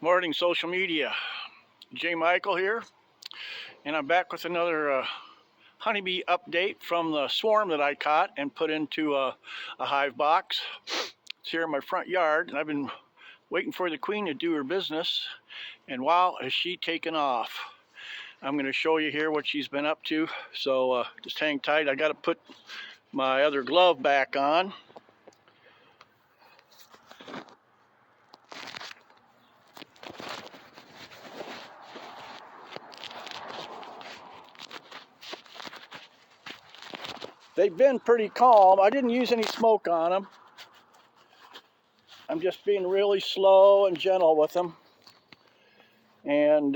Morning social media. J. Michael here, and I'm back with another honeybee update from the swarm that I caught and put into a hive box. It's here in my front yard, and I've been waiting for the queen to do her business, and wow, has she taken off. I'm going to show you here what she's been up to, so just hang tight. I got to put my other glove back on. They've been pretty calm. I didn't use any smoke on them. I'm just being really slow and gentle with them. And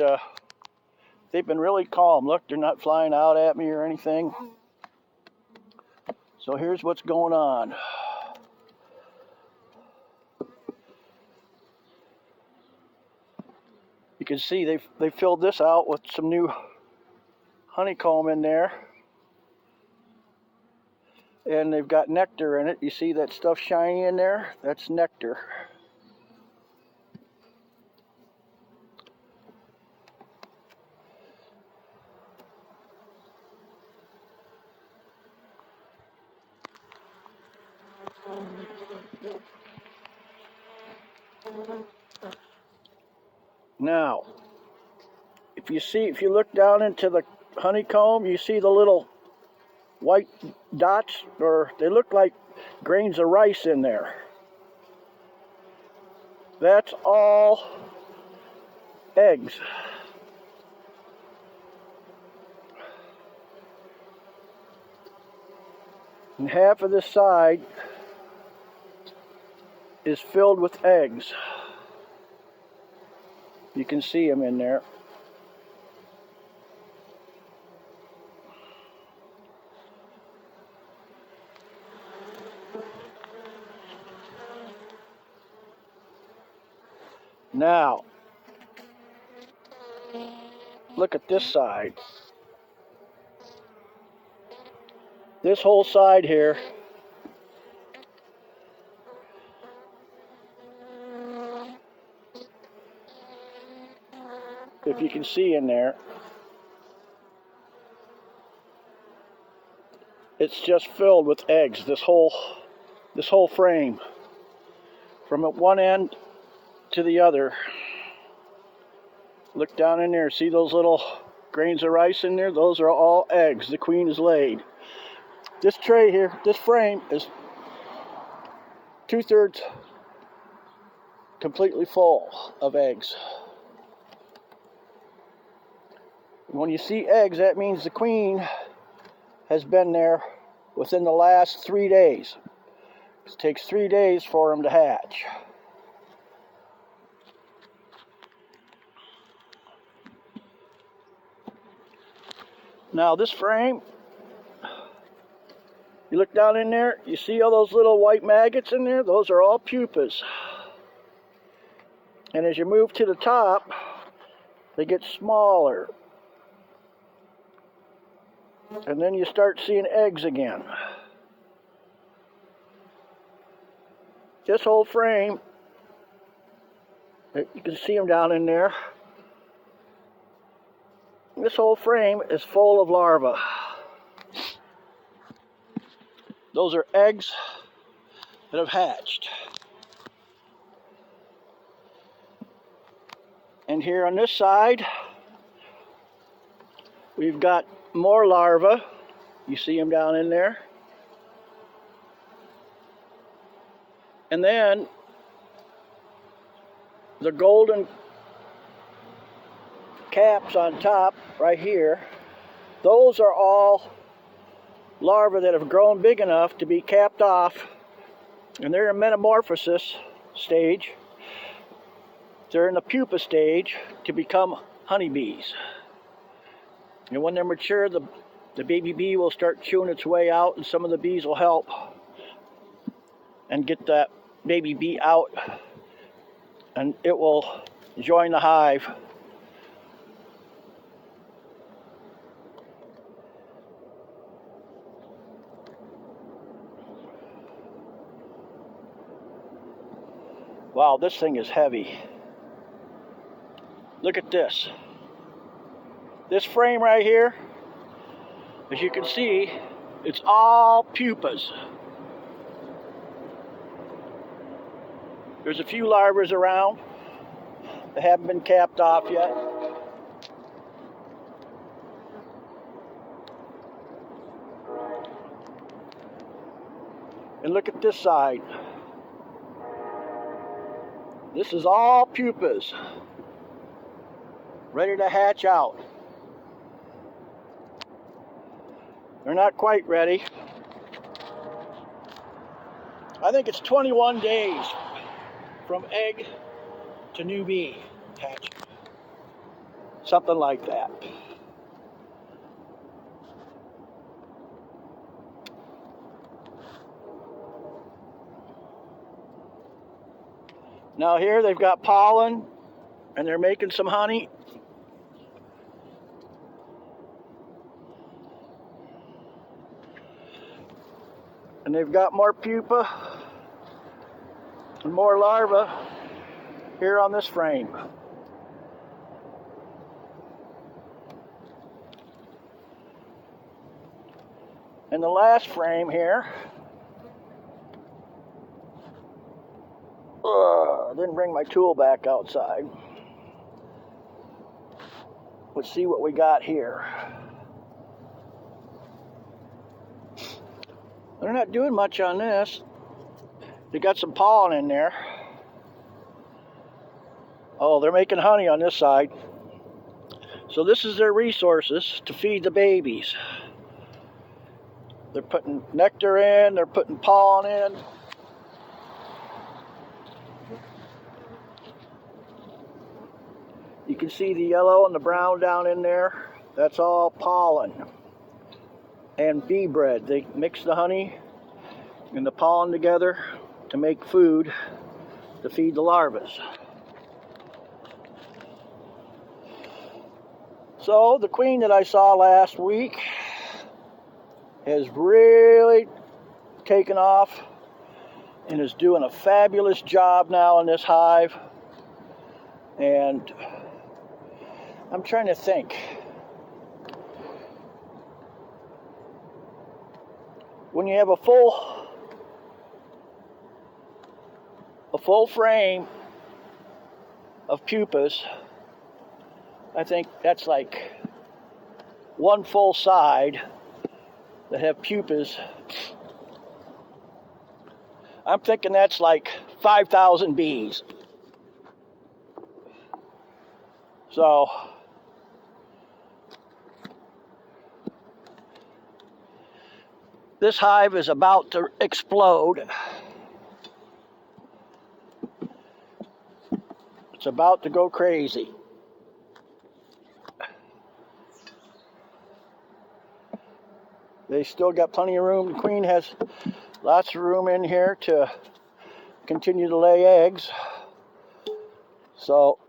they've been really calm. Look, they're not flying out at me or anything. So here's what's going on. You can see they filled this out with some new honeycomb in there. And they've got nectar in it. You see that stuff shiny in there? That's nectar. Now, if you look down into the honeycomb, you see the little white dots, or they look like grains of rice in there. That's all eggs. And half of this side is filled with eggs. You can see them in there. Now, look at this side. This whole side here if you can see in there, it's just filled with eggs. This whole frame, from one end to the other. Look down in there. See those little grains of rice in there? Those are all eggs the queen has laid. This tray here, this frame is 2/3 completely full of eggs. When you see eggs, that means the queen has been there within the last 3 days. It takes 3 days for them to hatch. Now this frame, you look down in there, you see all those little white maggots in there? Those are all pupas. And as you move to the top, they get smaller. And then you start seeing eggs again. This whole frame, you can see them down in there. This whole frame is full of larvae. Those are eggs that have hatched. And here on this side, we've got more larvae. You see them down in there. And then the golden caps on top right here, those are all larvae that have grown big enough to be capped off, and they're in metamorphosis stage. They're in the pupa stage to become honeybees. And when they're mature, the baby bee will start chewing its way out, and some of the bees will help and get that baby bee out, and it will join the hive. Wow, this thing is heavy. Look at this. This frame right here, as you can see, it's all pupas. There's a few larvae around that haven't been capped off yet. And look at this side. This is all pupas, ready to hatch out. They're not quite ready. I think it's 21 days from egg to new bee hatching. Something like that. Now here they've got pollen and they're making some honey. And they've got more pupa and more larvae here on this frame. And the last frame here, I didn't bring my tool back outside. Let's see what we got here. They're not doing much on this. They got some pollen in there. Oh, they're making honey on this side. So this is their resources to feed the babies. They're putting nectar in, they're putting pollen in. You can see the yellow and the brown down in there. That's all pollen and bee bread. They mix the honey and the pollen together to make food to feed the larvae. So the queen that I saw last week has really taken off and is doing a fabulous job now in this hive. And I'm trying to think. When you have a full frame of pupas, I think that's like one full side that have pupas. I'm thinking that's like 5,000 bees. So this hive is about to explode. It's about to go crazy. They still got plenty of room. The queen has lots of room in here to continue to lay eggs. So,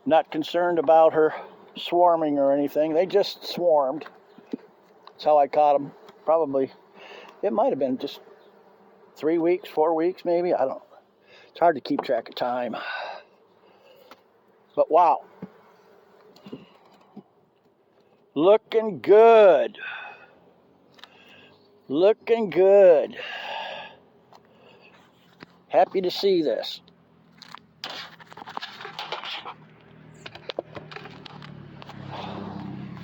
not concerned about her swarming or anything. They just swarmed. That's how I caught them. Probably, it might have been just 3 weeks, 4 weeks maybe. I don't know. It's hard to keep track of time. But wow. Looking good. Looking good. Happy to see this.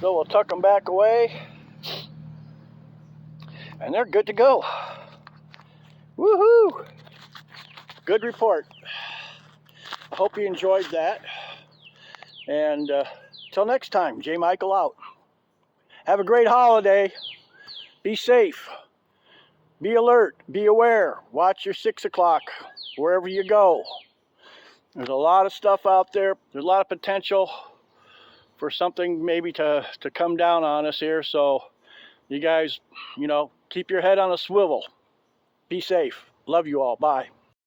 So we'll tuck them back away. And they're good to go. Woohoo! Good report. I hope you enjoyed that. And till next time, J. Michael out. Have a great holiday. Be safe. Be alert. Be aware. Watch your 6 o'clock wherever you go. There's a lot of stuff out there. There's a lot of potential for something maybe to come down on us here. So you guys, keep your head on a swivel. Be safe. Love you all. Bye.